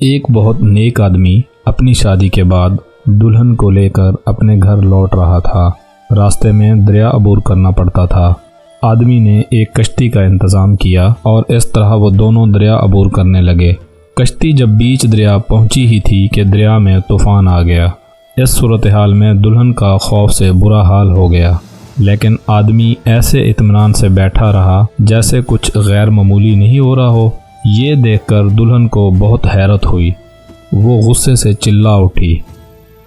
ایک بہت نیک آدمی اپنی شادی کے بعد دلہن کو لے کر اپنے گھر لوٹ رہا تھا۔ راستے میں دریا عبور کرنا پڑتا تھا۔ آدمی نے ایک کشتی کا انتظام کیا اور اس طرح وہ دونوں دریا عبور کرنے لگے۔ کشتی جب بیچ دریا پہنچی ہی تھی کہ دریا میں طوفان آ گیا۔ اس صورتحال میں دلہن کا خوف سے برا حال ہو گیا، لیکن آدمی ایسے اطمینان سے بیٹھا رہا جیسے کچھ غیر معمولی نہیں ہو رہا ہو۔ یہ دیکھ کر دلہن کو بہت حیرت ہوئی۔ وہ غصے سے چلا اٹھی،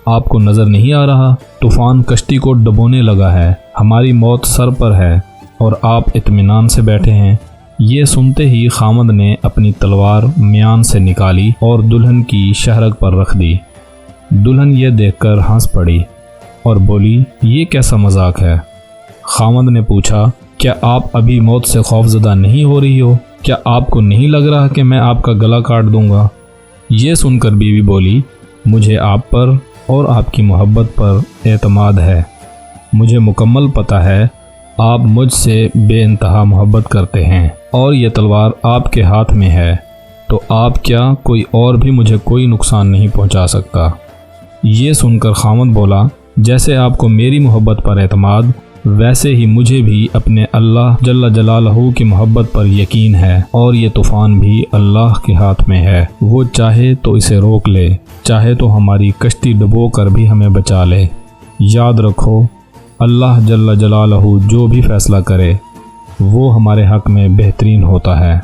آپ کو نظر نہیں آ رہا؟ طوفان کشتی کو ڈبونے لگا ہے، ہماری موت سر پر ہے اور آپ اطمینان سے بیٹھے ہیں۔ یہ سنتے ہی خامد نے اپنی تلوار میان سے نکالی اور دلہن کی شہرگ پر رکھ دی۔ دلہن یہ دیکھ کر ہنس پڑی اور بولی، یہ کیسا مذاق ہے؟ خامد نے پوچھا، کیا آپ ابھی موت سے خوف زدہ نہیں ہو رہی ہو؟ کیا آپ کو نہیں لگ رہا کہ میں آپ کا گلا کاٹ دوں گا؟ یہ سن کر بیوی بولی، مجھے آپ پر اور آپ کی محبت پر اعتماد ہے۔ مجھے مکمل پتہ ہے آپ مجھ سے بے انتہا محبت کرتے ہیں اور یہ تلوار آپ کے ہاتھ میں ہے، تو آپ کیا کوئی اور بھی مجھے کوئی نقصان نہیں پہنچا سکتا۔ یہ سن کر خامد بولا، جیسے آپ کو میری محبت پر اعتماد، ویسے ہی مجھے بھی اپنے اللہ جل جلالہ کی محبت پر یقین ہے، اور یہ طوفان بھی اللہ کے ہاتھ میں ہے۔ وہ چاہے تو اسے روک لے، چاہے تو ہماری کشتی ڈبو کر بھی ہمیں بچا لے۔ یاد رکھو، اللہ جل جلالہ جو بھی فیصلہ کرے وہ ہمارے حق میں بہترین ہوتا ہے۔